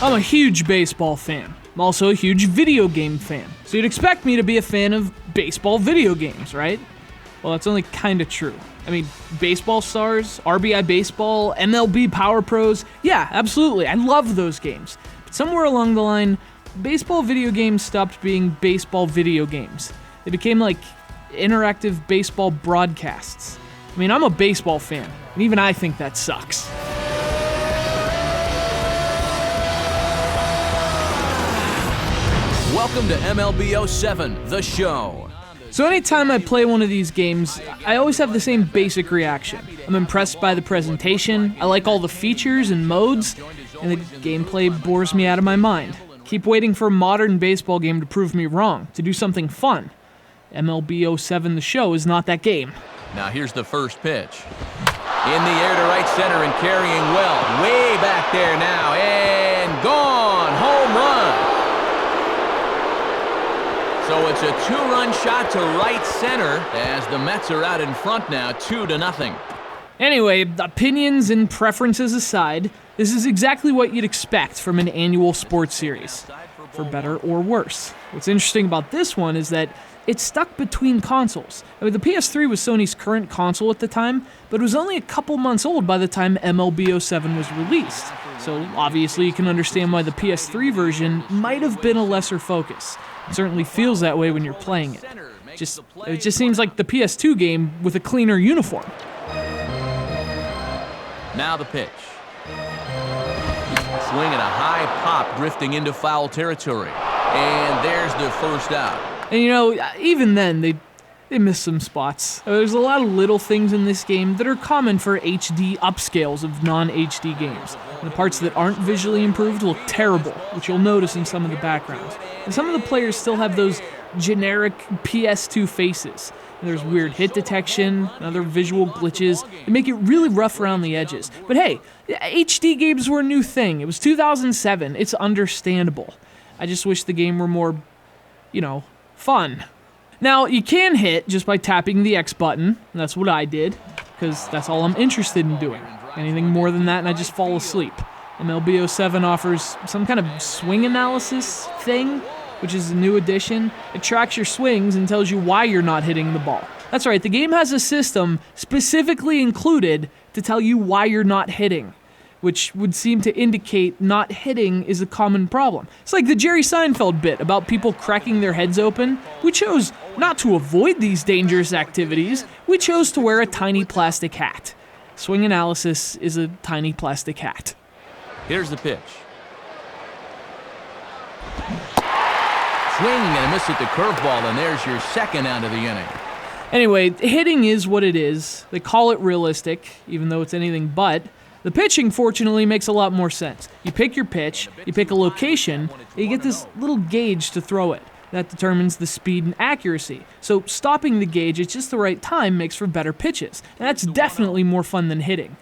I'm a huge baseball fan. I'm also a huge video game fan. So you'd expect me to be a fan of baseball video games, right? Well, that's only kind of true. I mean, Baseball Stars, RBI Baseball, MLB Power Pros, yeah, absolutely, I love those games. But somewhere along the line, baseball video games stopped being baseball video games. They became like interactive baseball broadcasts. I mean, I'm a baseball fan, and even I think that sucks. Welcome to MLB 07, the show. So anytime I play one of these games, I always have the same basic reaction. I'm impressed by the presentation, I like all the features and modes, and the gameplay bores me out of my mind. Keep waiting for a modern baseball game to prove me wrong, to do something fun. MLB 07 the show is not that game. Now here's the first pitch. In the air to right center and carrying well. Way back there now, and gone! Home run! So it's a two-run shot to right center as the Mets are out in front now, 2-0. Anyway, opinions and preferences aside, this is exactly what you'd expect from an annual sports series, for better or worse. What's interesting about this one is that it's stuck between consoles. I mean, the PS3 was Sony's current console at the time, but it was only a couple months old by the time MLB 07 was released. So obviously you can understand why the PS3 version might have been a lesser focus. It certainly feels that way when you're playing it. It just seems like the PS2 game with a cleaner uniform. Now the pitch. Swing and a high pop drifting into foul territory. And there's the first out. And you know, even then, they missed some spots. There's a lot of little things in this game that are common for HD upscales of non-HD games. And the parts that aren't visually improved look terrible, which you'll notice in some of the backgrounds. And some of the players still have those generic PS2 faces. And there's weird hit detection and other visual glitches that make it really rough around the edges. But hey, HD games were a new thing. It was 2007. It's understandable. I just wish the game were more, fun. Now, you can hit just by tapping the X button, and that's what I did, because that's all I'm interested in doing. Anything more than that, and I just fall asleep. MLB 07 offers some kind of swing analysis thing, which is a new addition. It tracks your swings and tells you why you're not hitting the ball. That's right, the game has a system specifically included to tell you why you're not hitting, which would seem to indicate not hitting is a common problem. It's like the Jerry Seinfeld bit about people cracking their heads open. We chose not to avoid these dangerous activities, we chose to wear a tiny plastic hat. Swing analysis is a tiny plastic hat. Here's the pitch. Swing and a miss at the curveball, and there's your second out of the inning. Anyway, hitting is what it is. They call it realistic, even though it's anything but. The pitching, fortunately, makes a lot more sense. You pick your pitch, you pick a location, and you get this little gauge to throw it. That determines the speed and accuracy. So stopping the gauge at just the right time makes for better pitches. And that's definitely more fun than hitting.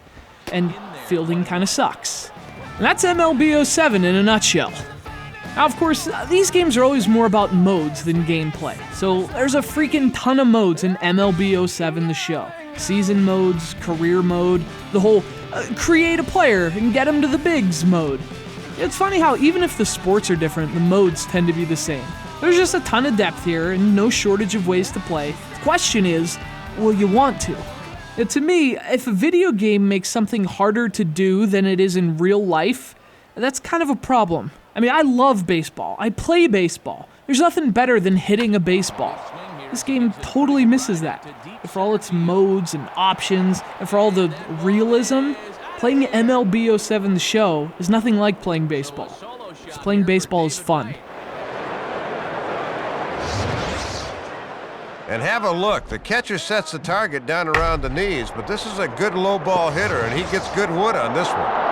And fielding kind of sucks. And that's MLB 07 in a nutshell. Now, of course, these games are always more about modes than gameplay. So there's a freaking ton of modes in MLB 07 the show. Season modes, career mode, the whole create a player and get him to the bigs mode. It's funny how even if the sports are different, the modes tend to be the same. There's just a ton of depth here and no shortage of ways to play. The question is, will you want to? To me, if a video game makes something harder to do than it is in real life, that's kind of a problem. I mean, I love baseball. I play baseball. There's nothing better than hitting a baseball. This game totally misses that. And for all its modes and options, and for all the realism, playing MLB 07 the show is nothing like playing baseball. Because playing baseball is fun. And have a look. The catcher sets the target down around the knees, but this is a good low ball hitter, and he gets good wood on this one.